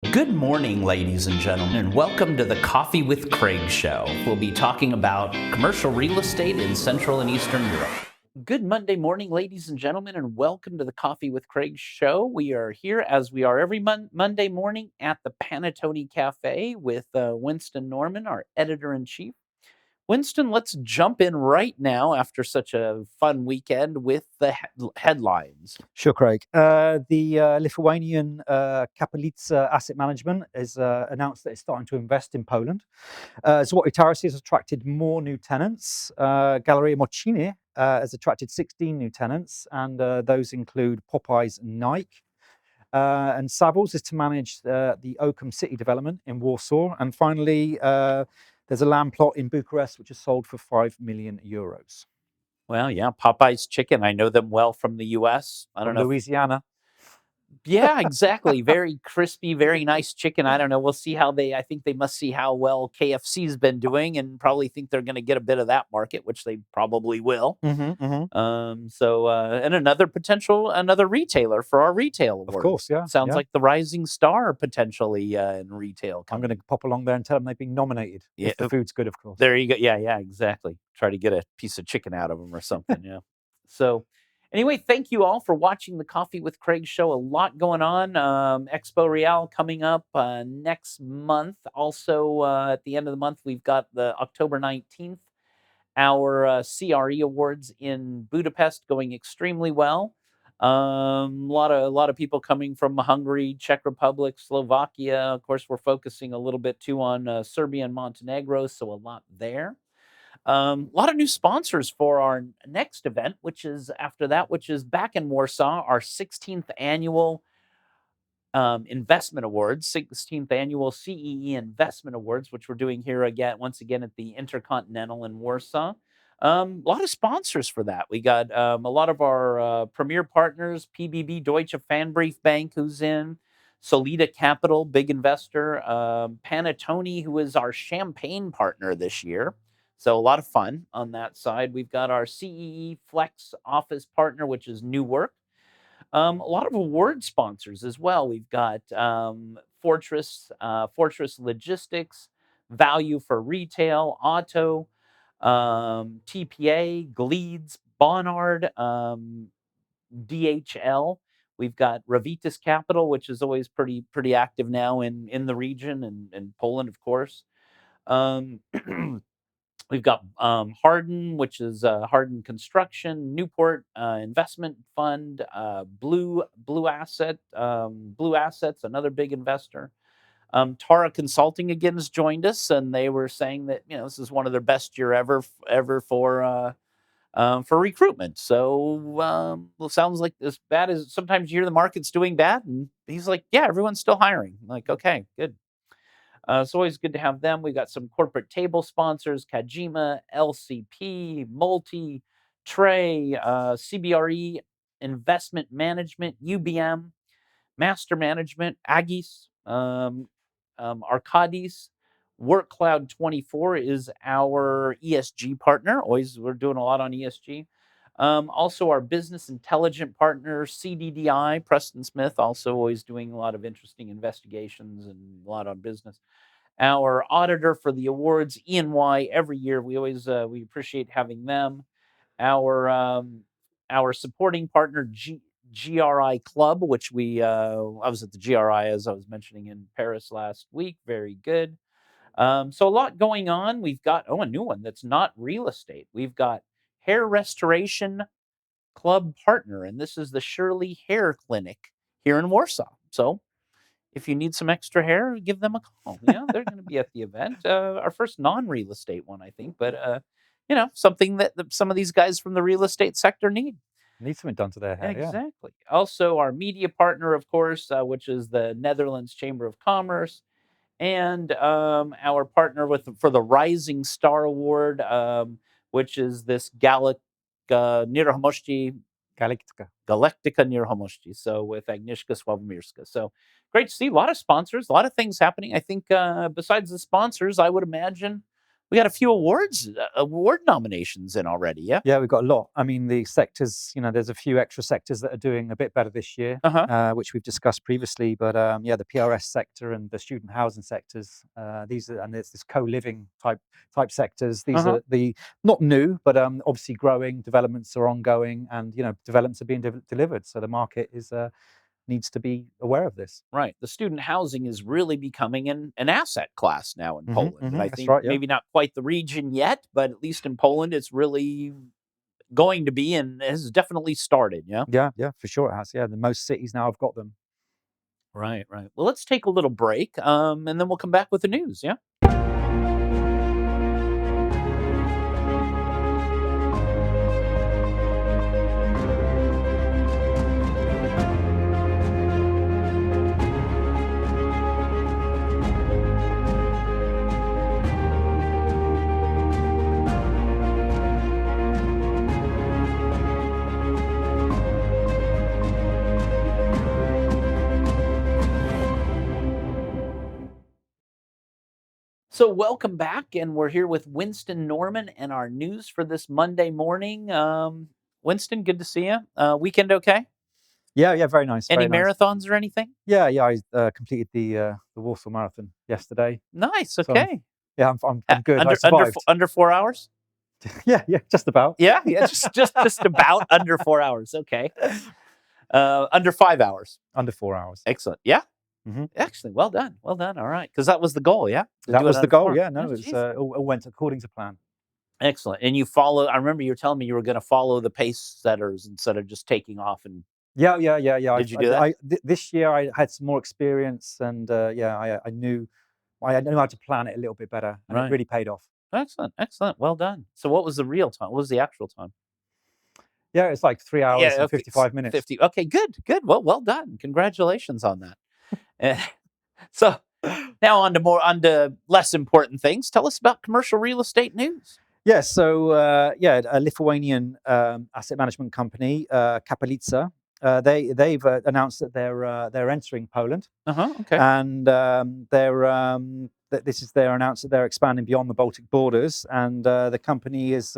Good morning, ladies and gentlemen, and welcome to the Coffee with Craig show. We'll be talking about commercial real estate in Central and Eastern Europe. Good Monday morning, ladies and gentlemen, and welcome to the Coffee with Craig show. We are here, as we are every Monday morning, at the Panettoni Cafe with Winston Norman, our editor-in-chief. Winston, let's jump in right now after such a fun weekend with the headlines. Sure, Craig. The Lithuanian Capitalica Asset Management has announced that it's starting to invest in Poland. Złoty Tarasy has attracted more new tenants. Galeria Mocini has attracted 16 new tenants, and those include Popeyes and Nike. And Savills is to manage the Oakham City development in Warsaw. And finally, there's a land plot in Bucharest which is sold for €5 million. Well, yeah, Popeye's Chicken. I know them well from the U.S. I don't From know. Louisiana. Yeah, exactly. Very crispy, very nice chicken. I don't know. We'll see how I think they must see how well KFC's been doing and probably think they're going to get a bit of that market, which they probably will. And another retailer for our retail award. Of course, yeah. Sounds like the rising star potentially in retail. I'm going to pop along there and tell them they've been nominated. Yeah. If the food's good, of course. There you go. Yeah, exactly. Try to get a piece of chicken out of them or something. Yeah. So, anyway, thank you all for watching the Coffee with Craig show. A lot going on. Expo Real coming up next month. Also, at the end of the month, we've got the October 19th, our CRE awards in Budapest going extremely well. A lot of people coming from Hungary, Czech Republic, Slovakia. Of course, we're focusing a little bit too on Serbia and Montenegro, so a lot there. A lot of new sponsors for our next event, which is back in Warsaw, our 16th annual investment awards, 16th annual CEE investment awards, which we're doing here once again at the InterContinental in Warsaw. A lot of sponsors for that. We got a lot of our premier partners, PBB Deutsche Pfandbrief Bank, who's in, Solida Capital, big investor, Panattoni, who is our champagne partner this year. So a lot of fun on that side. We've got our CEE Flex office partner, which is New Work. A lot of award sponsors as well. We've got Fortress Logistics, Value for Retail, Auto, TPA, Gleeds, Bonnard, DHL. We've got Ravitas Capital, which is always pretty active now in the region and Poland, of course. We've got Hardin, which is Hardin Construction, Newport Investment Fund, Blue Assets, another big investor. Tara Consulting again has joined us, and they were saying that this is one of their best year ever for recruitment. So it sounds like as bad as sometimes you hear the market's doing bad, and he's like, yeah, everyone's still hiring. I'm like, okay, good. It's always good to have them. We've got some corporate table sponsors: Kajima, LCP, Multi, Trey, CBRE, Investment Management, UBM, Master Management, Agis, Arcadis. WorkCloud24 is our ESG partner. We're doing a lot on ESG. Also, our business intelligent partner, CDDI, Preston Smith, also always doing a lot of interesting investigations and a lot on business. Our auditor for the awards, E&Y, every year. We appreciate having them. Our supporting partner, GRI Club, which I was at the GRI, as I was mentioning, in Paris last week. Very good. So a lot going on. We've got a new one that's not real estate. We've got Hair Restoration Club partner, and this is the Shirley Hair Clinic here in Warsaw. So if you need some extra hair, give them a call. Yeah, they're going to be at the event. Our first non-real estate one, I think, but something that some of these guys from the real estate sector need. Need something done to their hair. Exactly. Yeah. Also, our media partner, of course, which is the Netherlands Chamber of Commerce, and our partner for the Rising Star Award, which is this Galactica Nieruchomości. So with Agnieszka Sławomirska. So great to see a lot of sponsors, a lot of things happening. I think besides the sponsors, I would imagine We got a few award nominations in already. Yeah. Yeah, we've got a lot. I mean, the sectors, there's a few extra sectors that are doing a bit better this year, which we've discussed previously. But yeah, the PRS sector and the student housing sectors, and there's this co-living type sectors. These are the not new, but obviously growing. Developments are ongoing, and developments are being delivered. So the market needs to be aware of this. Right. The student housing is really becoming an asset class now in Poland. And I That's think right, yeah. maybe not quite the region yet, but at least in Poland, it's really going to be and has definitely started. Yeah. Yeah, for sure it has. Yeah, the most cities now have got them. Right. Well, let's take a little break, and then we'll come back with the news. Yeah. So, welcome back, and we're here with Winston Norman and our news for this Monday morning. Winston, good to see you. Weekend okay? Yeah, very nice. Any Very nice. marathons or anything? Yeah, I completed the Warsaw Marathon yesterday. Nice. So Okay. I'm good. I survived. Under 4 hours? Yeah, just about. Yeah, just about under 4 hours. Okay. Under 5 hours. Under 4 hours. Excellent. Yeah. Mhm. Excellent. Well done. Well done. All right. Because that was the goal. Yeah. To That do it was the under goal. 4. Yeah, no, Oh, it was, geez. all went according to plan. Excellent. And you follow. I remember you were telling me you were going to follow the pace setters instead of just taking off. And Yeah. did you do that? This year I had some more experience, and yeah, I knew how to plan it a little bit better, and Right. it really paid off. Excellent. Well done. So, what was the real time? What was the actual time? Yeah, it's like 3 hours Yeah, and 55 minutes. 50. Okay, good. Well done. Congratulations on that. So now on to less important things. Tell us about commercial real estate news. Yeah, so a Lithuanian asset management company, Capitalica, they've announced that they're entering Poland, Okay. and they're announced that they're expanding beyond the Baltic borders, and the company is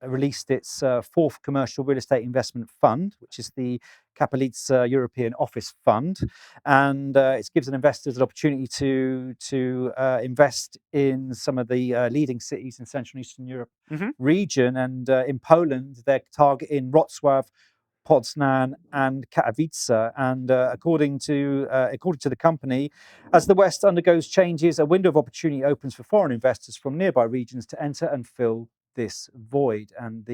released its fourth commercial real estate investment fund, which is the Capitalica European Office Fund, and it gives investors an opportunity to invest in some of the leading cities in Central and Eastern Europe region. And in Poland, they're targeting Wrocław, Poznan, and Katowice. And according to the company, as the West undergoes changes, a window of opportunity opens for foreign investors from nearby regions to enter and fill this void. And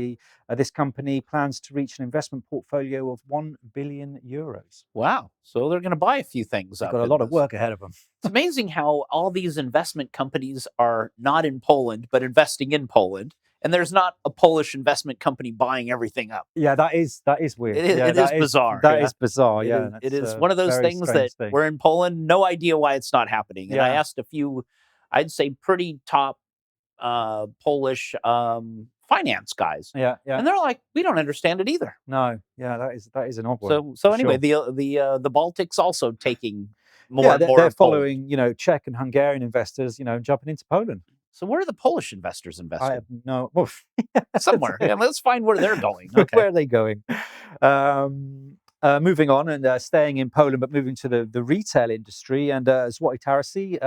this company plans to reach an investment portfolio of €1 billion. Wow. So they're going to buy a few things. They've got a lot of work ahead of them. It's amazing how all these investment companies are not in Poland, but investing in Poland. And there's not a Polish investment company buying everything up. Yeah, that is weird. It is bizarre. That is bizarre. Yeah, it is one of those things that we're in Poland, no idea why it's not happening. And I asked a few, I'd say pretty top Polish finance guys. Yeah. And they're like, we don't understand it either. No, yeah, that is an odd one. So anyway, the Baltics also taking more. Yeah, and more they're of following Czech and Hungarian investors, jumping into Poland. So where are the Polish investors investing? I have no. Well, somewhere. Yeah, let's find where they're going. Okay. Where are they going? Moving on and staying in Poland, but moving to the retail industry. And Złoty Tarasy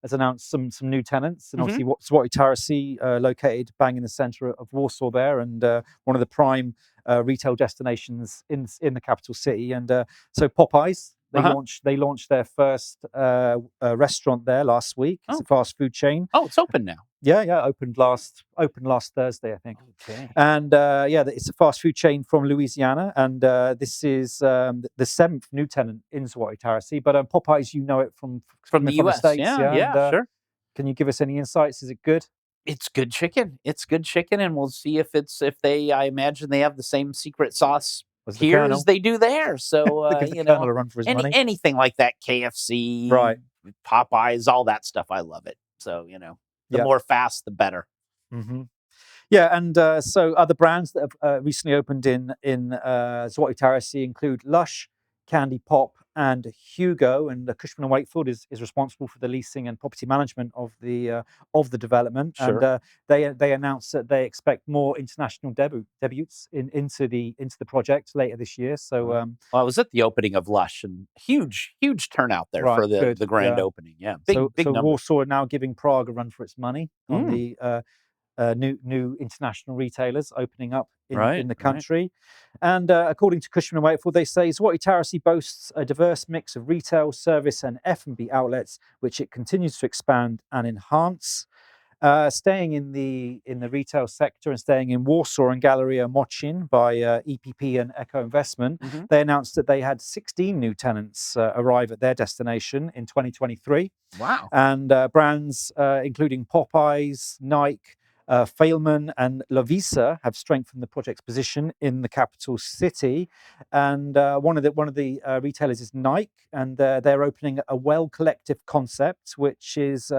has announced some new tenants. And obviously, Złoty Tarasy, located bang in the centre of Warsaw there, and one of the prime retail destinations in the capital city. And so Popeyes, they launched their first restaurant there last week. It's a fast food chain. Oh, it's open now. Yeah, opened last Thursday, I think. Okay. And it's a fast food chain from Louisiana, and this is the 7th new tenant in Złoty Tarasy. But Popeyes, it from the US. States. Yeah, sure. Can you give us any insights? Is it good? It's good chicken. And we'll see if I imagine they have the same secret sauce here as they do there. So the Colonel a run for his money. Anything like that, KFC, right? Popeyes, all that stuff. I love it. So the more fast, the better. Mm-hmm. Yeah, and so other brands that have recently opened in Złoty Tarasy include Lush, Candy Pop, and Hugo. And Cushman & Wakefield is responsible for the leasing and property management of the development. Sure. And they announced that they expect more international debuts into the project later this year. So Well, I was at the opening of Lush, and huge turnout there right, for good, the grand yeah. opening. Yeah, So big numbers. Warsaw are now giving Prague a run for its money on Mm, the new international retailers opening up in the right. country. And according to Cushman & Wakefield, they say Zloty Tarasi boasts a diverse mix of retail, service, and F&B outlets, which it continues to expand and enhance. Staying in the retail sector and staying in Warsaw and Galeria Mochin by EPP and Echo Investment, Mhm. they announced that they had 16 new tenants arrive at their destination in 2023. Wow. And brands including Popeyes, Nike, Feilman, and Lovisa have strengthened the project's position in the capital city. And one of the retailers is Nike, and they're opening a Well Collective concept, which is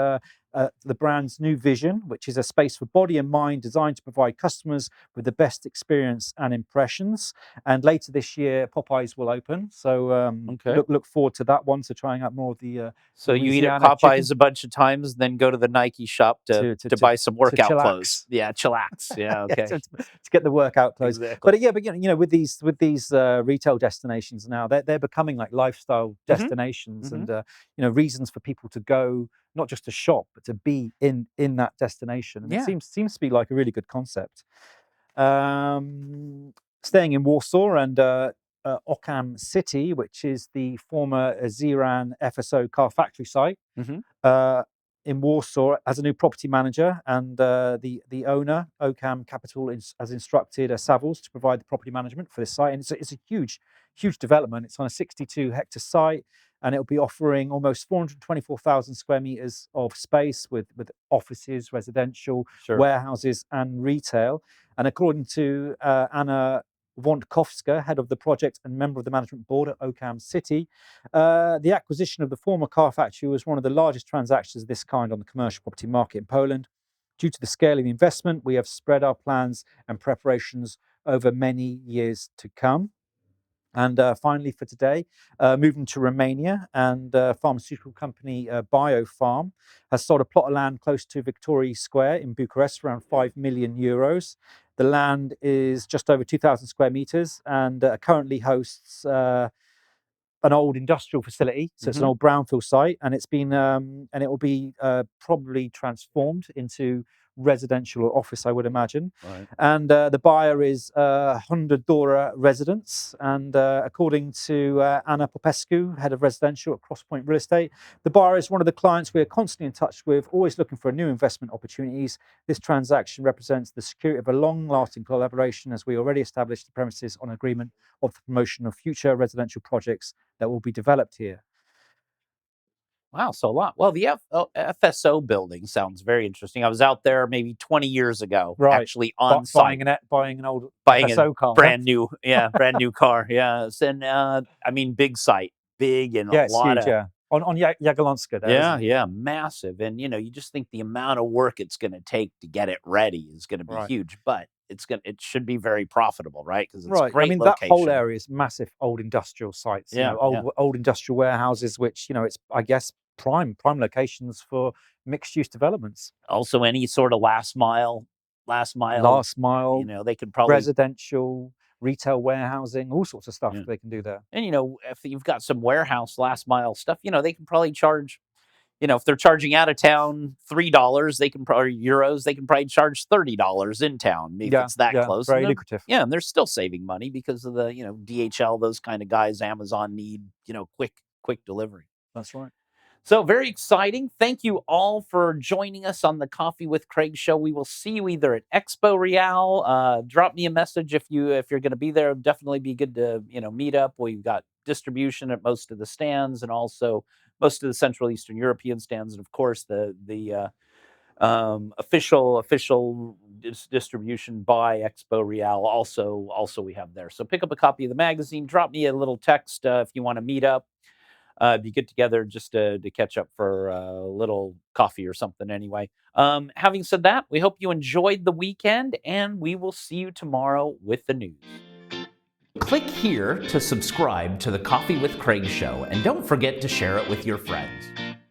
the brand's new vision, which is a space for body and mind designed to provide customers with the best experience and impressions. And later this year, Popeyes will open, so Okay. look forward to that one. So trying out more of the So you eat at Louisiana Popeyes chicken a bunch of times, then go to the Nike shop to buy some to workout clothes. chillax. Yeah, chillax. Yeah, Yeah, okay. to get the workout clothes. Exactly. But yeah, but with these retail destinations now, they're becoming like lifestyle Mhm. destinations, Mhm. and reasons for people to go, not just to shop, but to be in that destination. And it Yeah. seems to be like a really good concept. Staying in Warsaw and Occam City, which is the former Ziran FSO car factory site, Mhm. uh, in Warsaw, as a new property manager, and the owner, Occam Capital, has instructed Savills to provide the property management for this site. And it's a huge development. It's on a 62-hectare site, and it'll be offering almost 424,000 square meters of space with offices, residential, Sure. warehouses, and retail. And according to Anna Wątkowska, head of the project and member of the management board at Occam City, the acquisition of the former car factory was one of the largest transactions of this kind on the commercial property market in Poland. Due to the scale of the investment, we have spread our plans and preparations over many years to come. And finally, for today, moving to Romania, and pharmaceutical company Biofarm has sold a plot of land close to Victoria Square in Bucharest for around 5 million euros. The land is just over 2,000 square meters and currently hosts an old industrial facility. So it's an Mhm. old brownfield site, and it will be probably transformed into residential or office, I would imagine. Right. And the buyer is Honda Dora Residence, and according to Anna Popescu, head of residential at Crosspoint Real Estate, the buyer is one of the clients we are constantly in touch with, always looking for new investment opportunities. This transaction represents the security of a long-lasting collaboration, as we already established the premises on agreement of the promotion of future residential projects that will be developed here. Wow, so a lot. Well, the FSO building sounds very interesting. I was out there maybe 20 years ago, Right. actually on site, Buying an old buying a FSO car, huh? brand new, yeah, brand new car. Yes, and I mean, big site, big, and a Yeah, it's lot huge, of. yeah. On Jagiellonska there, isn't Yeah, it? yeah, massive. And you just think the amount of work it's going to take to get it ready is going to be Right. huge, but it should be very profitable, right? Because it's Right. I great mean, that whole location. area is massive old industrial sites, Yeah, yeah. old industrial warehouses, which, it's, I guess, prime locations for mixed use developments. Also, any sort of last mile, Last mile, they could probably. residential, retail warehousing, all sorts of stuff Yeah. they can do there. And if you've got some warehouse last mile stuff, they can probably charge. If they're charging out of town $3, they can probably euros. They can probably charge $30 in town if Yeah, it's that yeah, close. And very lucrative. and they're still saving money because of the DHL. Those kind of guys, Amazon need quick delivery. That's right. So very exciting. Thank you all for joining us on the Coffee with Craig show. We will see you either at Expo Real. Drop me a message if you're going to be there. Definitely be good to meet up. We've got distribution at most of the stands and also most of the Central Eastern European stands, and of course the official distribution by Expo Real. Also we have there. So pick up a copy of the magazine. Drop me a little text if you want to meet up. Be get together just to catch up for a little coffee or something anyway. Having said that, we hope you enjoyed the weekend, and we will see you tomorrow with the news. click here to subscribe to the Coffee with Craig show, and don't forget to share it with your friends.